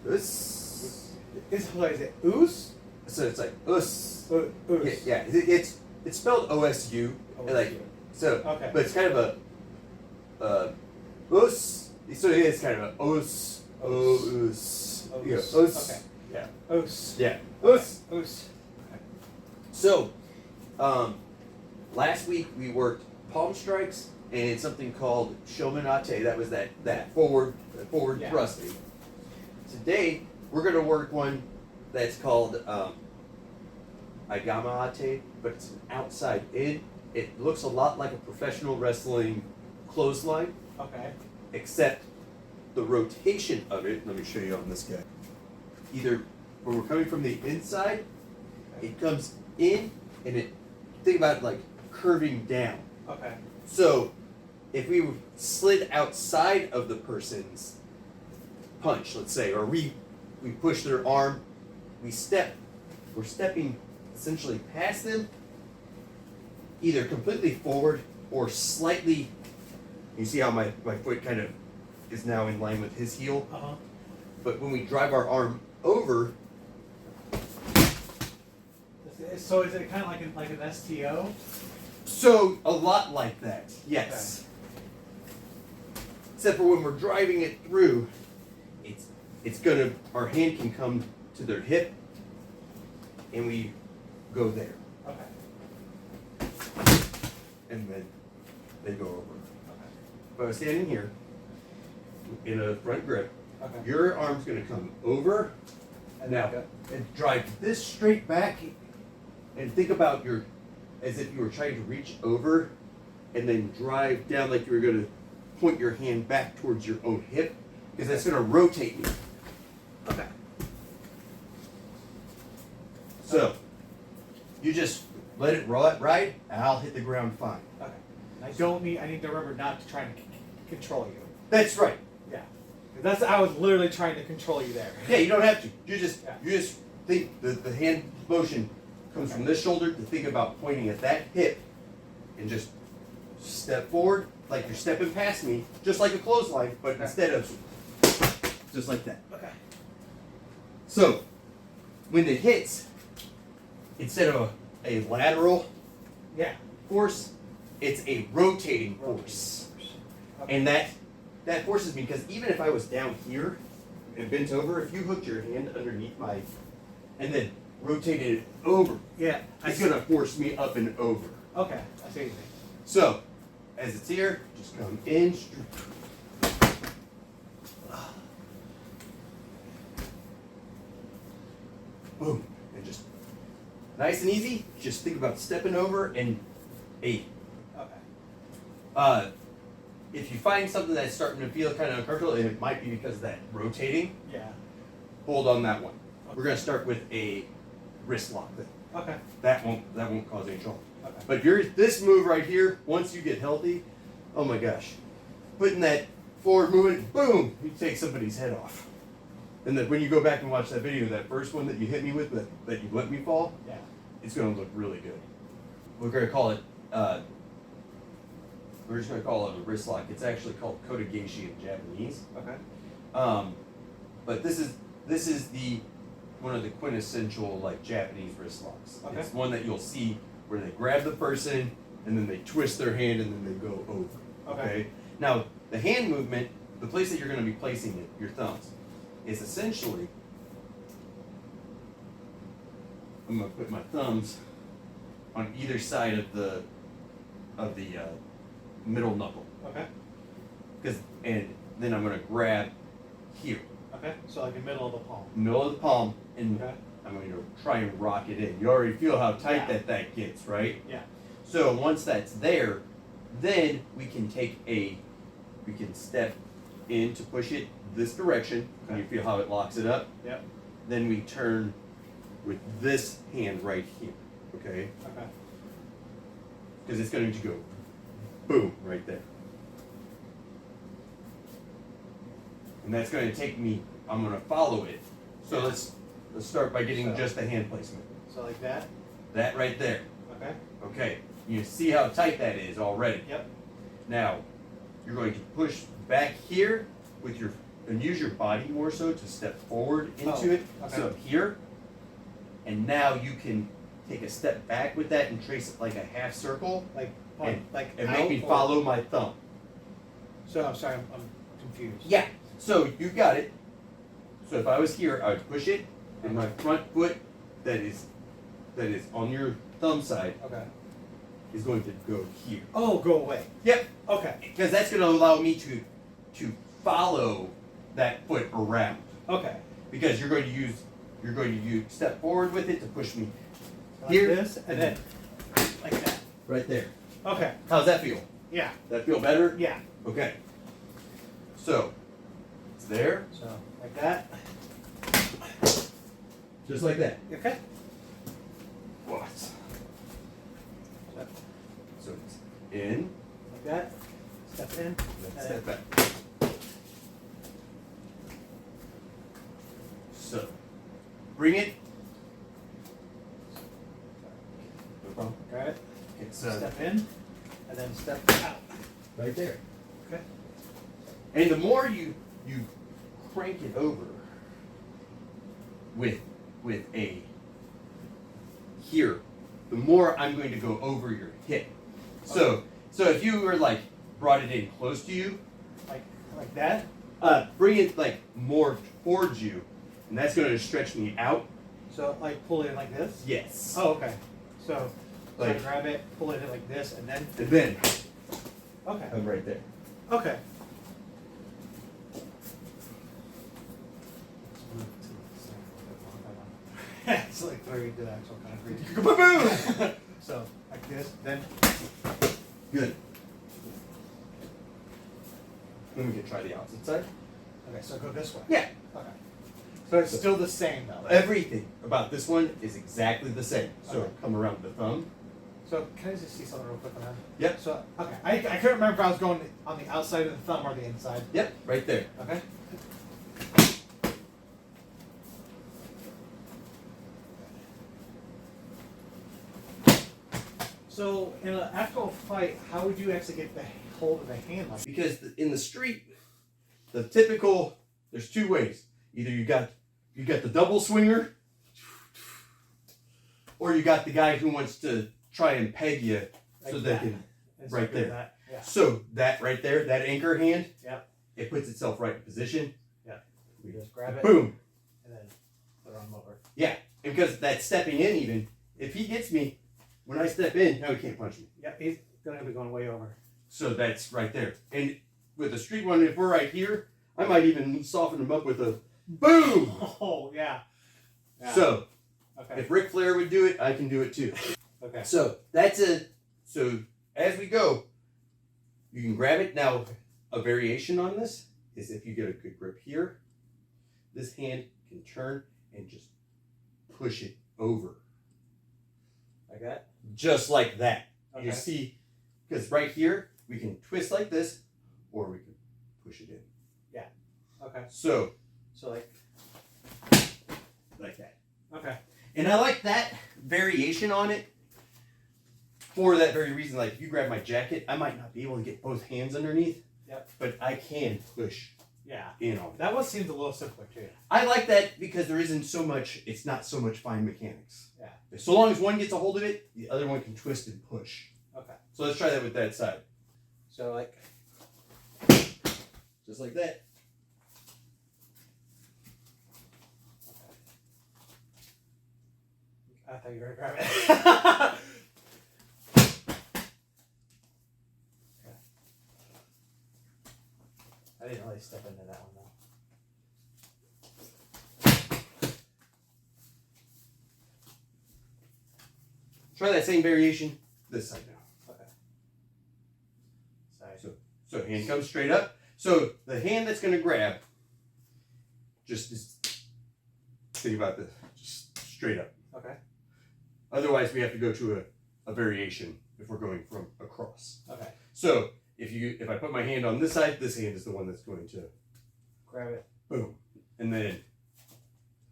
us. Is it oos? So it's like us. Oos. Yeah. It's spelled OSU. Like so. Okay. But it's kind of a us. So it is kind of a os. Os. Yeah. Os. Okay. Yeah. Oos. Yeah. Oos. Oos. So, last week we worked palm strikes and something called shomenate. That was that forward Yeah. thrusting. Today we're going to work one that's called igamaate, but it's an outside in. It looks a lot like a professional wrestling clothesline, Okay. except the rotation of it. Let me show you on this guy. Either when we're coming from the inside, it comes in, and think about it like curving down. Okay. So if we slid outside of the person's punch, let's say, or we push their arm, we're stepping essentially past them, either completely forward or slightly. You see how my foot kind of is now in line with his heel? Uh-huh. But when we drive our arm over, So is it kind of like an STO? so a lot like that, yes. Except for when we're driving it through, it's gonna, our hand can come to their hip, and we go there, Okay. and then they go over. Okay. If I was standing here in a front grip, Okay. your arm's gonna come over, And now, then and drive this straight back, and think about as if you were trying to reach over, and then drive down like you were gonna point your hand back towards your own hip, because that's gonna rotate you. Okay. So, you just let it ride, and I'll hit the ground fine. Okay. I need to remember not to try and control you. That's right. Yeah. I was literally trying to control you there. Yeah, you don't have to. You just Yeah. think the hand motion comes from this shoulder to think about pointing at that hip, and just step forward like you're stepping past me, just like a clothesline, but instead of just like that. Okay. So, when it hits, instead of a lateral Yeah. force, it's a rotating force. Okay. And that forces me, because even if I was down here and bent over, if you hooked your hand underneath my, and then rotated it over, Yeah. it's gonna force me up and over. Okay. I see what you mean. So, as it's here, just come in. Boom. And just nice and easy. Just think about stepping over and eight. Okay. If you find something that's starting to feel kind of uncomfortable, and it might be because of that rotating, Yeah. hold on that one. We're gonna start with a wrist lock thing. Okay. That won't cause any trouble. Okay. But this move right here, once you get healthy, oh my gosh, putting that forward movement, boom, you take somebody's head off. And then when you go back and watch that video, that first one that you hit me with, that you let me fall, Yeah. it's gonna look really good. We're gonna call it, we're just gonna call it a wrist lock. It's actually called kotegashi in Japanese. Okay. But this is one of the quintessential like Japanese wrist locks. Okay. It's one that you'll see where they grab the person and then they twist their hand and then they go over. Okay. Now the hand movement, the place that you're going to be placing it, your thumbs, is essentially. I'm going to put my thumbs on either side of the middle knuckle, Okay. and then I'm going to grab here. Okay. So like the middle of the palm. Middle of the palm, and Okay. I'm going to try and rock it in. You already feel how tight Yeah. that gets, right? Yeah. So once that's there, then we can step in to push it this direction, and you feel how it locks it up. Yep. Then we turn with this hand right here, okay? Okay. Because it's going to go boom right there. And that's going to take me, I'm going to follow it. So let's start by getting just the hand placement. So like that. That right there. Okay. Okay. You see how tight that is already. Yep. Now, you're going to push back here with your and use your body more so to step forward into it. Okay. So here, and now you can take a step back with that and trace it like a half circle, Like and out, make me or- follow my thumb. So I'm sorry, I'm confused. Yeah. So you got it. So if I was here, I would push it, and my front foot that is on your thumb side Okay. is going to go here. Oh, go away. Yep. Okay. Because that's going to allow me to follow that foot around. Okay. Because you're going to use step forward with it to push me Like here this, and then like that. right there. Okay. How's that feel? Yeah. That feel better? Yeah. Okay. So it's there, So like that. just like that. Okay. What? So it's in, Like that. Step in. then step back. So bring it. No problem. Got it. It's Step in, and then step out. right there. Okay. And the more you crank it over with a here, the more I'm going to go over your hip. So if you were like brought it in close to you, Like that. bring it like more towards you, and that's going to stretch me out. So like pull it in like this. Yes. Oh, okay. So I Like, grab it, pull it in like this, and then. and then Okay. I'm right there. Okay. It's like very good actual concrete. Boom! So like this, then. Good. Then we can try the opposite side. Okay, so go this way. Yeah. Okay. So it's still the same though. Everything about this one is exactly the same. So Okay. come around the thumb. So can I just see something real quick on that? Yep. So okay, I couldn't remember if I was going on the outside of the thumb or the inside. Yep. Right there. Okay. So in an actual fight, how would you actually get the hold of the hand like? Because in the street, the typical there's two ways. Either you got the double swinger, or you got the guy who wants to try and peg you so Like they that. can. And right do there. that. Yeah. So that right there, that anchor hand, Yep. it puts itself right in position. Yeah. We just grab it Boom. and then put it on over. Yeah. And because that's stepping in, even if he gets me when I step in, now he can't punch me. Yep. He's gonna be going way over. So that's right there. And with the street one, if we're right here, I might even soften him up with a boom. Oh yeah. Yeah. So Okay. if Ric Flair would do it, I can do it too. Okay. So that's it. So as we go, you can grab it. Now, a variation on this is if you get a good grip here, this hand can turn and just push it over. Like that. Just like that. Okay. You see, because right here, we can twist like this, or we can push it in. Okay. So, So like. like that. Okay. And I like that variation on it for that very reason. Like, if you grab my jacket, I might not be able to get both hands underneath. Yep. But I can push Yeah. in on it. That one seems a little simpler too. I like that because there isn't so much, it's not so much fine mechanics. Yeah. So long as one gets a hold of it, the other one can twist and push. Okay. So let's try that with that side. So like. Just like that. I thought you were gonna grab it. Okay. I didn't really step into that one though. Try that same variation this side now. Okay. Sorry. So hand comes straight up. So the hand that's going to grab, just think about this, just straight up. Okay. Otherwise, we have to go to a variation if we're going from across. Okay. So if I put my hand on this side, this hand is the one that's going to Grab it. boom, and then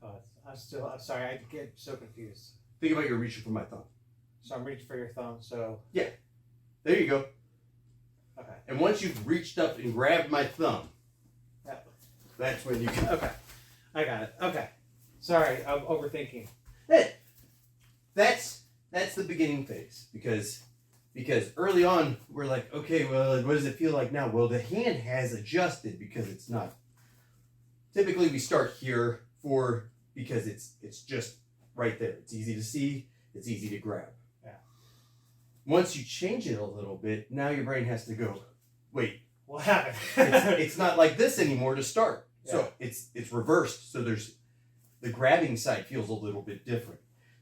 Oh, I'm sorry. I get so confused. think about you're reaching for my thumb. So I'm reaching for your thumb. So. There you go. Okay. And once you've reached up and grabbed my thumb, Yep. that's when you can. Okay. I got it. Okay. Sorry, I'm overthinking. That's the beginning phase because early on we're like, okay, well, what does it feel like now? Well, the hand has adjusted because it's not. Typically, we start here because it's just right there. It's easy to see. It's easy to grab. Yeah. Once you change it a little bit, now your brain has to go, wait. What happened? It's not like this anymore to start. Yeah. So it's reversed. So there's the grabbing side feels a little bit different.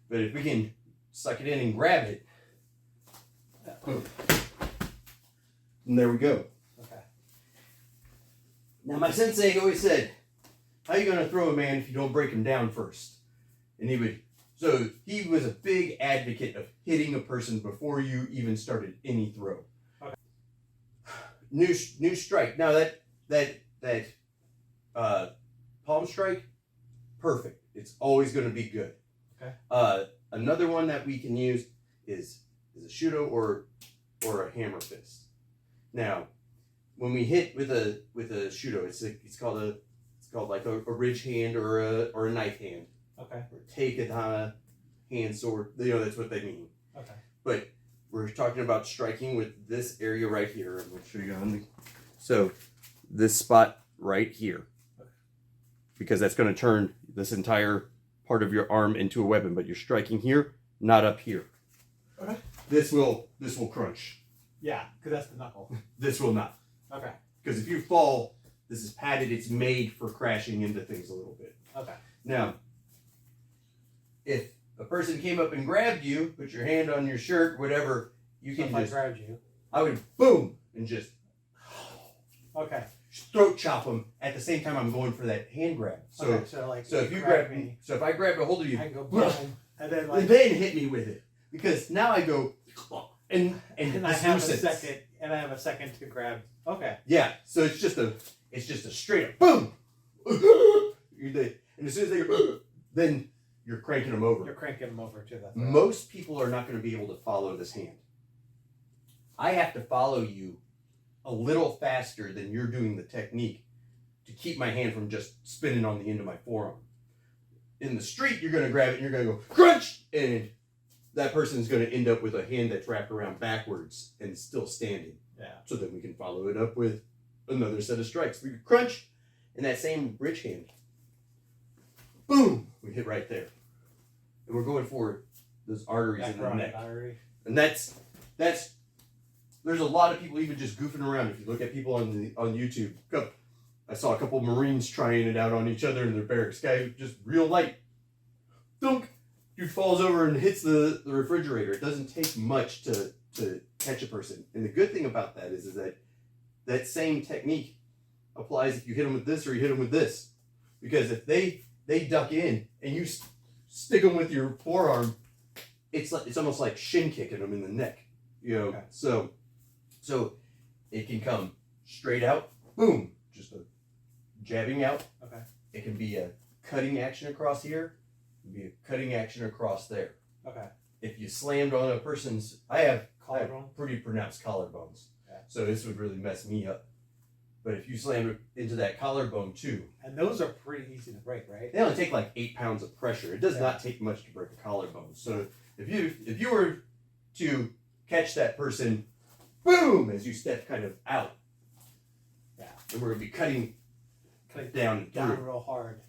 But if we can suck it in and grab it, boom. And there we go. Okay. Now my sensei always said, how are you going to throw a man if you don't break him down first? And he was a big advocate of hitting a person before you even started any throw. Okay. New strike. Now that palm strike, perfect. It's always going to be good. Okay. Another one that we can use is a shudo or a hammer fist. Now, when we hit with a shudo, it's called like a ridge hand or a knife hand. Okay. Or take a hand sword. That's what they mean. Okay. But we're talking about striking with this area right here. I'm going to show you on so this spot right here. Okay. Because that's going to turn this entire part of your arm into a weapon, but you're striking here, not up here. Okay. This will crunch. Yeah, because that's the knuckle. This will not. Okay. Because if you fall, this is padded. It's made for crashing into things a little bit. Okay. Now, if a person came up and grabbed you, put your hand on your shirt, whatever, you So can if just. I grabbed you. I would boom and just Okay. throat chop them at the same time I'm going for that hand grab. So okay, so if you grab me, so if I grab a hold of you, I can go boom, and then like. and then hit me with it because now I go and I have a second to grab. Okay. Yeah, so it's just a straight up boom. And as soon as they go, then you're cranking them over. You're cranking them over to that. Most people are not going to be able to follow this hand. I have to follow you a little faster than you're doing the technique to keep my hand from just spinning on the end of my forearm. In the street, you're going to grab it and you're going to go crunch, and that person's going to end up with a hand that's wrapped around backwards and still standing. Yeah. So then we can follow it up with another set of strikes. We crunch, and that same bridge hand, boom, we hit right there. And we're going for those arteries in the neck. Artery. And that's there's a lot of people even just goofing around. If you look at people on YouTube, I saw a couple of Marines trying it out on each other in their barracks. Guy just real light, dunk, dude falls over and hits the refrigerator. It doesn't take much to catch a person. And the good thing about that is that same technique applies if you hit them with this or you hit them with this, because if they duck in and you stick them with your forearm, it's almost like shin kicking them in the neck, Okay. So it can come straight out, boom, just a jabbing out. Okay. It can be a cutting action across here. It can be a cutting action across there. Okay. If you slammed on a person's, I have Collarbone? pretty pronounced collarbones, Yeah. so this would really mess me up. But if you slam it into that collarbone too, And those are pretty easy to break, right? they only take like 8 pounds of pressure. It does not take much to break a collarbone. So if you were to catch that person, boom, as you step kind of out, Yeah. and we're gonna be cutting down real hard.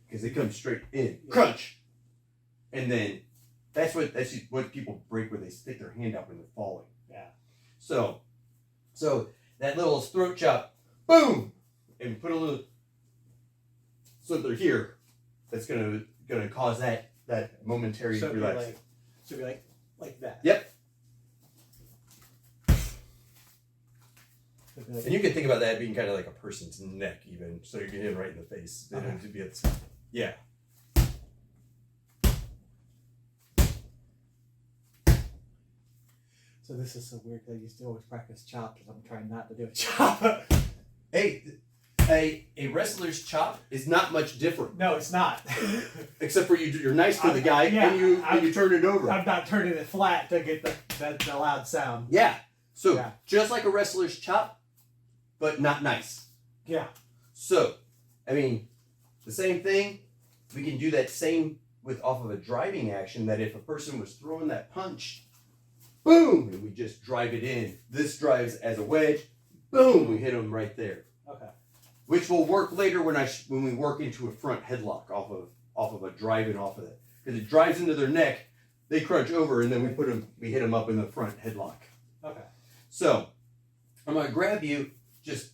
because they come straight in, Yeah. crunch, and then that's what people break when they stick their hand out when they're falling. Yeah. So that little throat chop, boom, and put a little slither here. That's gonna cause that momentary So it'd be relax. like that. Yep. It'd be like- And you can think about that being kind of like a person's neck, even. So you can hit him right in the face. They don't have to be at the side. Yeah. So this is so weird because I used to always practice chops, and I'm trying not to do a chop. Hey, a wrestler's chop is not much different, No, it's not. except for you're nice to the guy yeah, and you turn it over. I'm not turning it flat to get the loud sound. Yeah. So Yeah. just like a wrestler's chop, but not nice. Yeah. So I mean, the same thing, we can do that same with off of a driving action, that if a person was throwing that punch, boom, and we just drive it in. This drives as a wedge, boom, we hit them right there. Okay. Which will work later when we work into a front headlock off of a driving off of that. Because it drives into their neck, they crunch over, and then we hit them up in the front headlock. Okay. So, I'm gonna grab you, just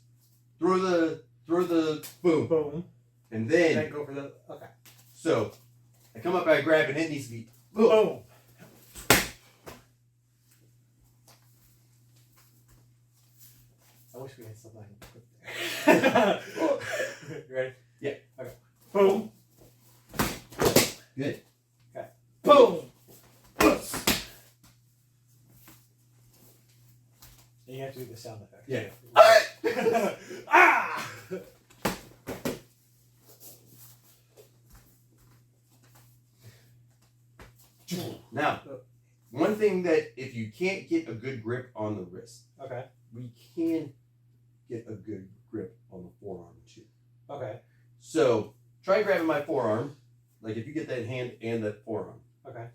throw the boom. Boom. And then go for the, okay. So, I come up, I grab, and it needs to be boom. Boom. I wish we had something I could put there. You ready? Yeah. Okay. Boom. Good. Okay. Boom. And you have to do the sound effect. Yeah. Ah! Now, one thing that if you can't get a good grip on the wrist, Okay. we can get a good grip on the forearm too. Okay. So try grabbing my forearm, like if you get that hand and that forearm. Okay.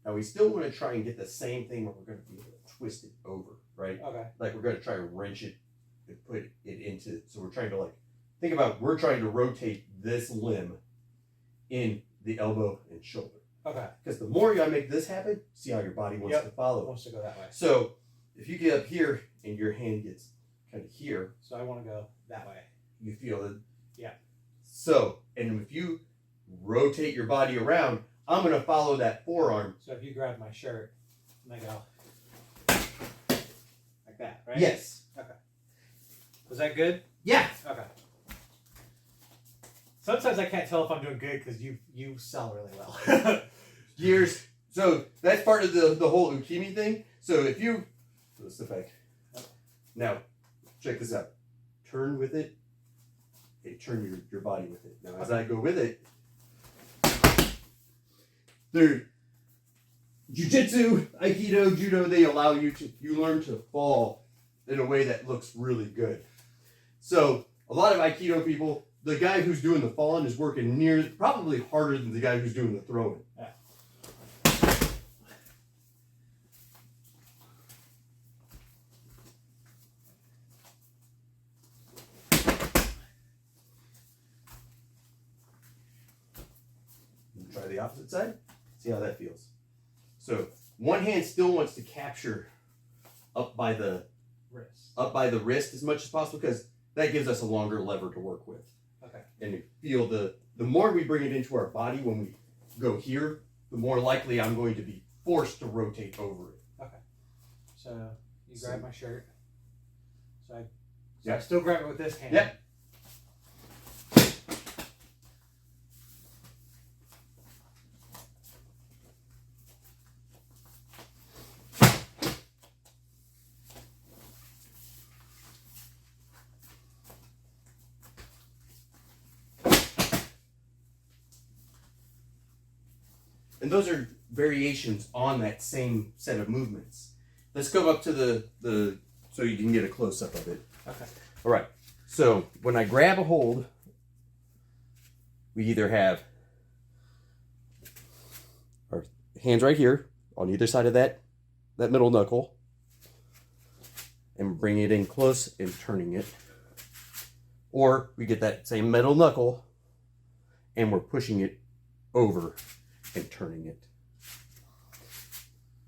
Now we still want to try and get the same thing where we're going to be able to twist it over, right? Okay. Like we're going to try to wrench it and put it into, so we're trying to think about, we're trying to rotate this limb in the elbow and shoulder. Okay. Because the more I make this happen, see how your body wants to follow. It wants to go that way. So if you get up here and your hand gets kind of here, So I want to go that way. you feel it. Yeah. So, and if you rotate your body around, I'm going to follow that forearm. So if you grab my shirt and I go like that, right? Yes. Okay. Was that good? Yeah. Okay. Sometimes I can't tell if I'm doing good because you sell really well. Years. So that's part of the whole leukemia thing. So if you, let's step back. Now, check this out. Turn with it. Okay, turn your body with it. Now, as I go with it, there, jiu-jitsu, aikido, judo, they allow you learn to fall in a way that looks really good. So a lot of aikido people, the guy who's doing the falling is working probably harder than the guy who's doing the throwing. Yeah. Try the opposite side. See how that feels. So one hand still wants to capture up by the wrist as much as possible, because that gives us a longer lever to work with. Okay. And you feel the more we bring it into our body when we go here, the more likely I'm going to be forced to rotate over it. Okay. So you grab my shirt. So Yeah. I still grab it with this hand. Yep. And those are variations on that same set of movements. Let's go up to the so you can get a close-up of it. Okay. All right. So when I grab a hold, we either have our hands right here on either side of that middle knuckle, and bring it in close and turning it. Or we get that same middle knuckle and we're pushing it over and turning it.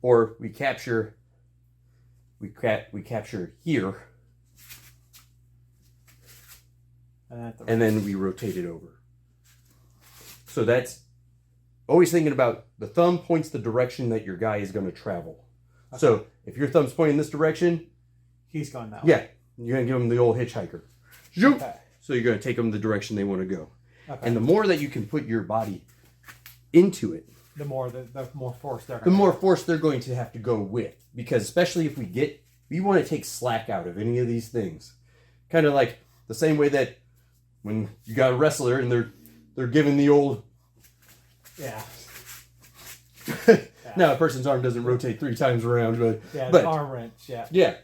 Or we capture here and then we rotate it over. So that's always thinking about the thumb points the direction that your guy is going to travel. Okay. So if your thumb's pointing this direction, he's going that way. Yeah, you're going to give him the old hitchhiker. Okay. So you're going to take them the direction they want to go. Okay. And the more that you can put your body into it, the more force they're going to have to go with. Because especially if we want to take slack out of any of these things. Kind of like the same way that when you got a wrestler and they're giving the old... Yeah. Now a person's arm doesn't rotate 3 times around, but... Yeah, the arm wrench, yeah. Yeah.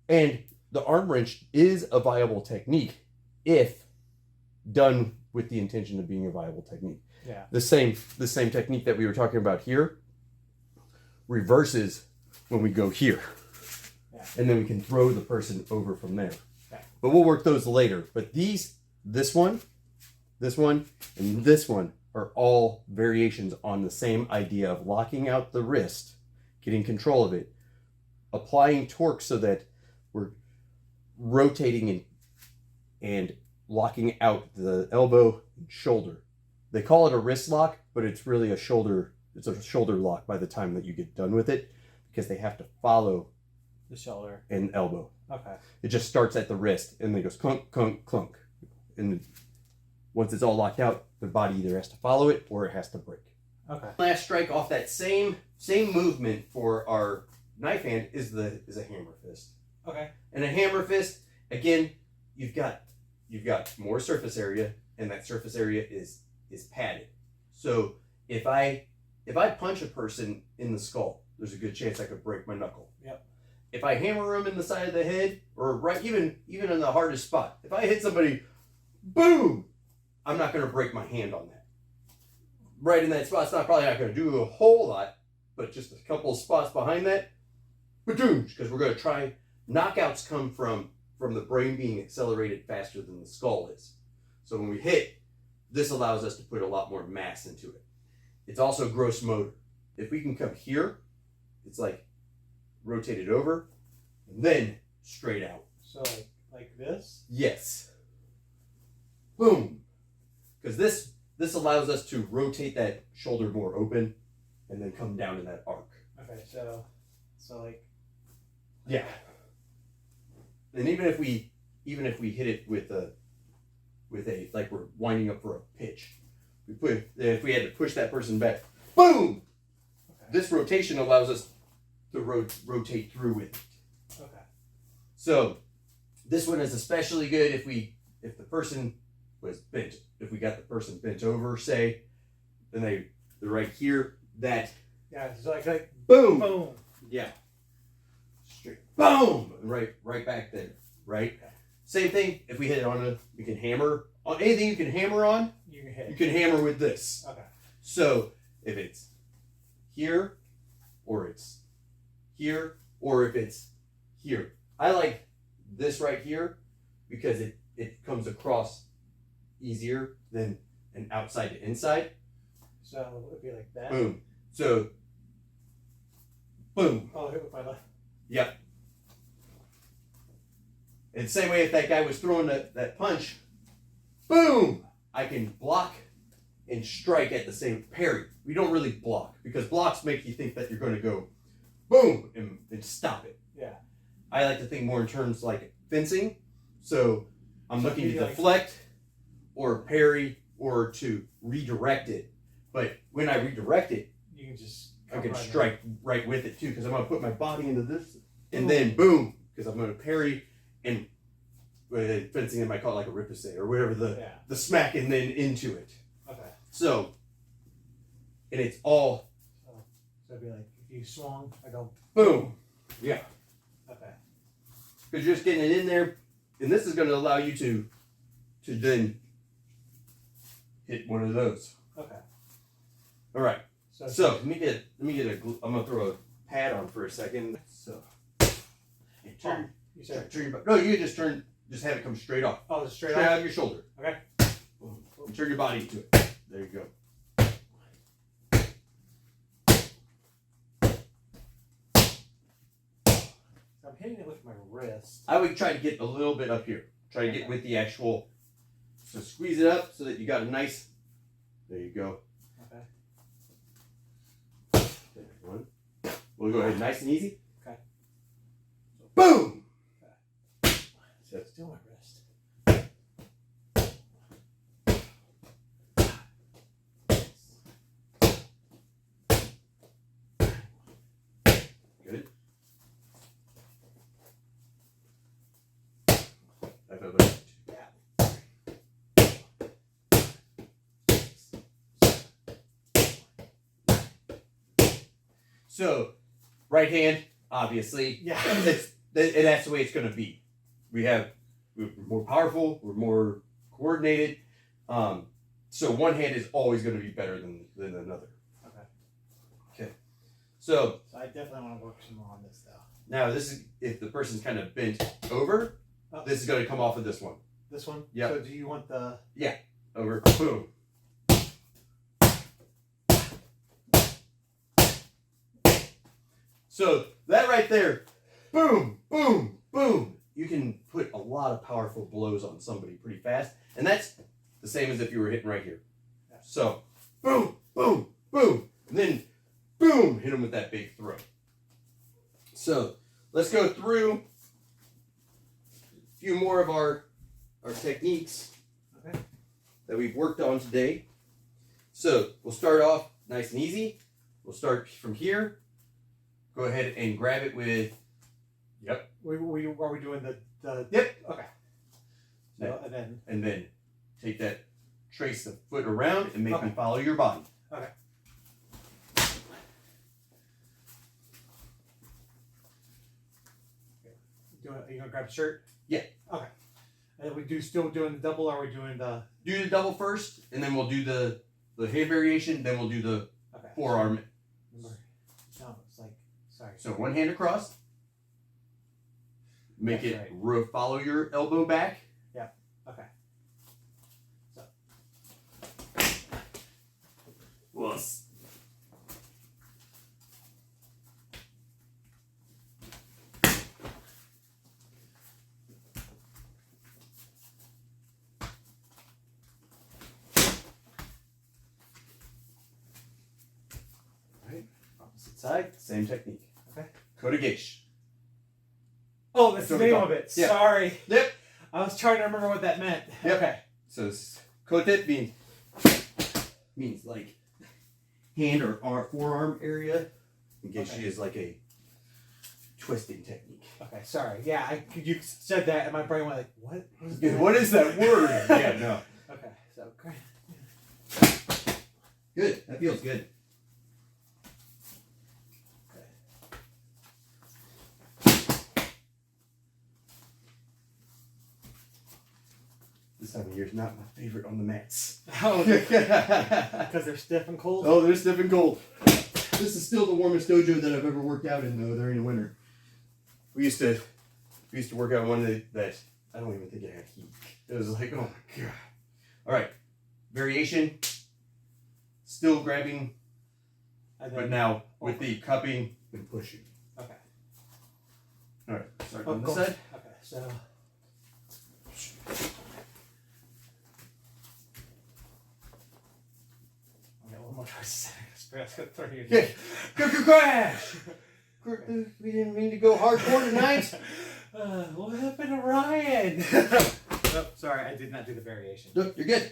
And the arm wrench is a viable technique if done with the intention of being a viable technique. Yeah. The same technique that we were talking about here reverses when we go here. Yeah. And then we can throw the person over from there. Okay. But we'll work those later. But this one, and this one are all variations on the same idea of locking out the wrist, getting control of it, applying torque so that we're rotating and locking out the elbow and shoulder. They call it a wrist lock, but it's really a shoulder lock by the time that you get done with it, because they have to follow the shoulder and elbow. Okay. It just starts at the wrist and then goes clunk, clunk, clunk. And once it's all locked out, the body either has to follow it or it has to break. Okay. Last strike off that same movement for our knife hand is a hammer fist. Okay. And a hammer fist, again, you've got more surface area, and that surface area is padded. So if I punch a person in the skull, there's a good chance I could break my knuckle. Yep. If I hammer them in the side of the head, or right even in the hardest spot, if I hit somebody, boom, I'm not going to break my hand on that. Right in that spot, it's probably not going to do a whole lot, but just a couple of spots behind that, because we're going to try. Knockouts come from the brain being accelerated faster than the skull is. So when we hit, this allows us to put a lot more mass into it. It's also gross motor. If we can come here, it's like rotate it over, and then straight out. So like this? Yes. Boom. Because this allows us to rotate that shoulder more open, and then come down in that arc. Okay, so like. Yeah. And even if we hit it with a like we're winding up for a pitch, if we had to push that person back, boom. Okay. This rotation allows us to rotate through with it. Okay. So this one is especially good if the person was bent. If we got the person bent over, say, then they're right here. That it's like boom. Boom. Yeah. Straight. Boom. Right back there. Right. Okay. Same thing. If we hit it on we can hammer on anything you can hammer on. You can hit. You can hammer with this. Okay. So if it's here, or it's here, or if it's here, I like this right here because it comes across easier than an outside to inside. So it would be like that. Boom. So boom. Oh, hit with my left. Yep. And the same way, if that guy was throwing that punch, boom, I can block and strike at the same parry. We don't really block, because blocks make you think that you're going to go boom and stop it. Yeah. I like to think more in terms like fencing. So I'm looking to deflect or parry or to redirect it. But when I redirect it, you can just I can strike right with it too, because I'm going to put my body into this, and then boom, because I'm going to parry, and fencing they might call it like a riposte or whatever the smack, and then into it. Okay. So, and it's all. So it'd be like if you swung, I go boom. Yeah. Okay. Because you're just getting it in there, and this is going to allow you to then hit one of those. Okay. All right. So let me get I'm gonna throw a pad on for a second. So turn. You said turn your, no, you just have it come straight off. Oh, straight out of your shoulder. Okay. Boom. And turn your body into it. There you go. I'm hitting it with my wrist. I would try to get a little bit up here. Try to get with the actual. So squeeze it up so that you got a nice. There you go. Okay. There, one. We'll go ahead, nice and easy. Okay. Boom. Okay. So still my wrist. Good. I felt like. So, right hand, obviously. Yeah. That's the way it's going to be. We're more powerful. We're more coordinated. So one hand is always going to be better than another. Okay. Okay. So I definitely want to work some more on this though. now this is if the person's kind of bent over. Oh. This is going to come off of this one. This one? Yeah. So do you want the... Yeah. Over. Boom. So that right there, boom, boom, boom. You can put a lot of powerful blows on somebody pretty fast. And that's the same as if you were hitting right here. Yeah. So boom, boom, boom. And then boom, hit them with that big throw. So let's go through a few more of our techniques that we've worked on today. So we'll start off nice and easy. We'll start from here. Go ahead and grab it with, yep. Are we doing the Yep. Okay. So, And then take that, trace the foot around and make Okay. them follow your body. Okay. Are you gonna grab a shirt? Yeah. Okay. And we still doing the double, or are we doing the... Do the double first, and then we'll do the hand variation, then we'll do the forearm. No, it's like, sorry. So one hand across. Make That's it right. follow your elbow back. Yeah. Okay. So. Wuss. Right. Opposite side, same technique. Okay. Kotegaeshi. Oh, that's the So name of it. Yeah. Sorry. Yep. I was trying to remember what that meant. Yep. Okay. So kote means like hand or forearm area. And geshi is like a twisting technique. Okay. Sorry. Yeah. You said that, and my brain went like, "What? What is that word? Yeah. No. Okay. So great. Good. That feels good. This time of year is not my favorite on the mats. Oh, because they're stiff and cold. Oh, they're stiff and cold. This is still the warmest dojo that I've ever worked out in, though, during the winter. We used to work out one that I don't even think it had heat. It was like, oh my god. All right, variation. Still grabbing, but now with the cupping and pushing. Okay. All right, start on this cool. side. Okay. So. One more choice. That's gonna throw you. Okay, crash. We didn't mean to go hardcore tonight. What happened to Ryan? Oh, sorry, I did not do the variation. Look, you're good.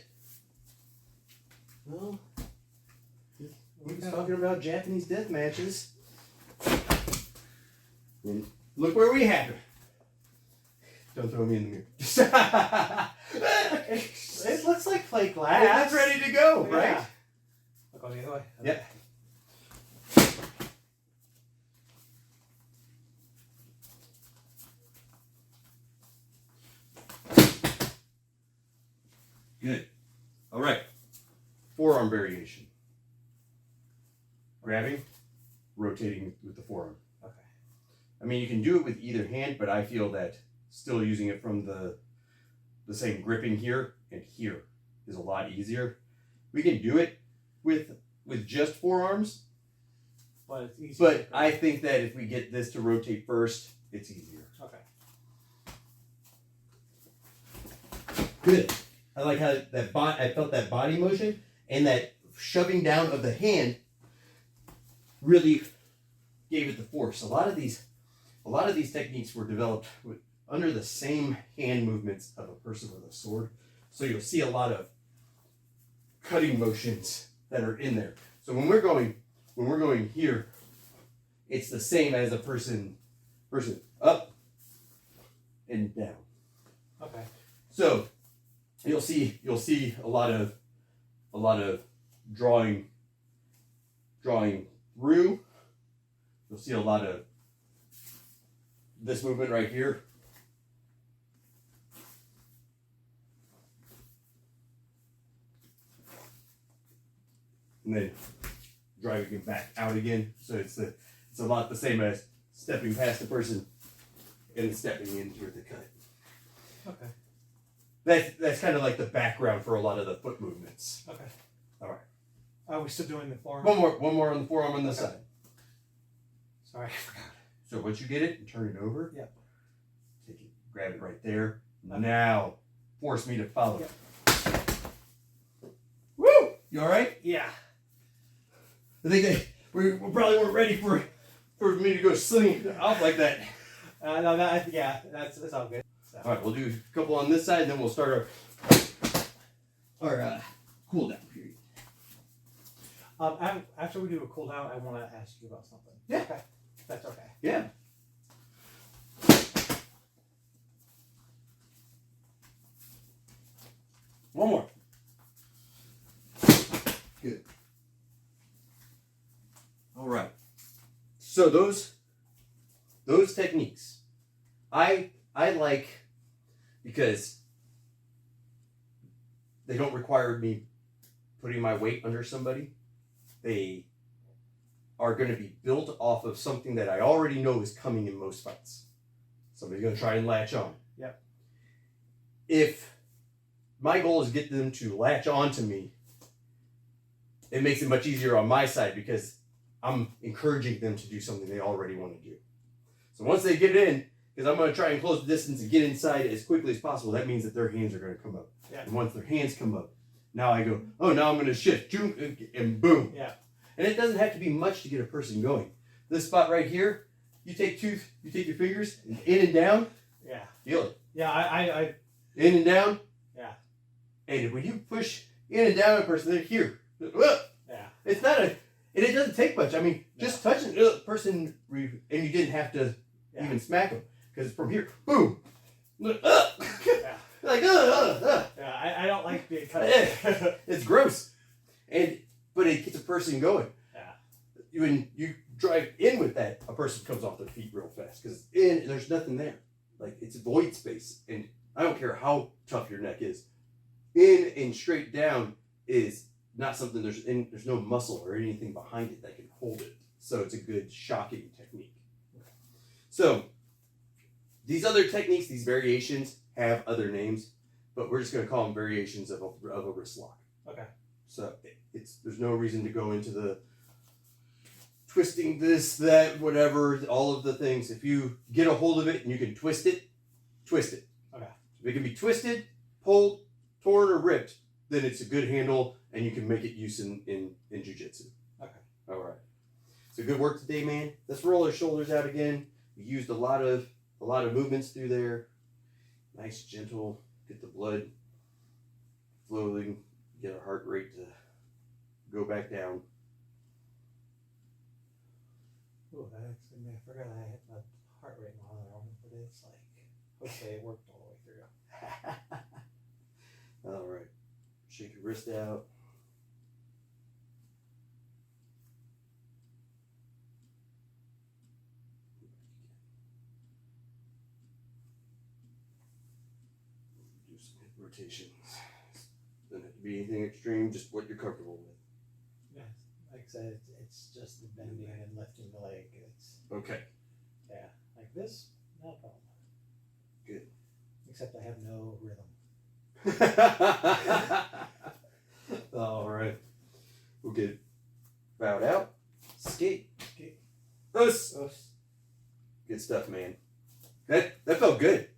Well, we was talking about Japanese death matches. And look where we have it. Don't throw me in the mirror. It looks like plate glass. Yeah, it's ready to go, Yeah. right? Look on the other way. Yep. Good. All right. Forearm variation. Grabbing, rotating with the forearm. Okay. I mean, you can do it with either hand, but I feel that still using it from the same gripping here and here is a lot easier. We can do it with just forearms, But it's easy. but I think that if we get this to rotate first, it's easier. Okay. Good. I like how I felt that body motion and that shoving down of the hand really gave it the force. A lot of these techniques were developed under the same hand movements of a person with a sword. So you'll see a lot of cutting motions that are in there. So when we're going here, it's the same as a person up and down. Okay. So you'll see a lot of drawing through. You'll see a lot of this movement right here. and then driving it back out again. So it's a lot the same as stepping past the person and then stepping in toward the cut. Okay. That's kind of like the background for a lot of the foot movements. Okay. All right. Are we still doing the forearm? One more on the forearm on this side. Sorry, I forgot. So once you get it, you turn it over. Yep. Take it, grab it right there. Okay. Now, force me to follow. Yep. Woo! You all right? Yeah. I think we probably weren't ready for me to go slinging off like that. No, that's all good. So. All right, we'll do a couple on this side, and then we'll start our cool down period. After we do a cool down, I want to ask you about something. Yeah. Okay. If that's okay. Yeah. One more. Good. All right. So those techniques, I like because they don't require me putting my weight under somebody. They are going to be built off of something that I already know is coming in most fights. Somebody's going to try and latch on. Yep. If my goal is to get them to latch on to me, it makes it much easier on my side because I'm encouraging them to do something they already want to do. So once they get in, because I'm going to try and close the distance and get inside as quickly as possible, that means that their hands are going to come up. Yeah. And once their hands come up, now I go, oh, now I'm going to shift, and boom. Yeah. And it doesn't have to be much to get a person going. This spot right here, you take your fingers in and down. Yeah. Feel it. Yeah, I In and down. Yeah. And when you push in and down a person, they're here. Yeah. It's not and it doesn't take much. I mean, just touching the person, and you didn't have to even smack them. Because from here, boom. Yeah. Like, Yeah, I don't like being cut. It's gross. But it gets a person going. Yeah. When you drive in with that, a person comes off their feet real fast. Because there's nothing there. Like, it's void space. And I don't care how tough your neck is. In and straight down is not something, there's no muscle or anything behind it that can hold it. So it's a good shocking technique. So these other techniques, these variations have other names, but we're just going to call them variations of a wrist lock. Okay. So there's no reason to go into the twisting this, that, whatever, all of the things. If you get a hold of it and you can twist it. Okay. If it can be twisted, pulled, torn, or ripped, then it's a good handle and you can make it use in jiu-jitsu. Okay. All right. So good work today, man. Let's roll our shoulders out again. We used a lot of movements through there. Nice, gentle. Get the blood flowing. Get our heart rate to go back down. Oh, I forgot I had my heart rate monitor on, but it's like, hopefully it worked all the way through. All right. Shake your wrist out. Do some hip rotations. Doesn't have to be anything extreme, just what you're comfortable with. Yeah, like I said, it's just the bending and lifting the leg. It's Okay. yeah, like this, no problem. Good. Except I have no rhythm. All right. We'll get bowed out. Skate. Okay. Us. Good stuff, man. That felt good.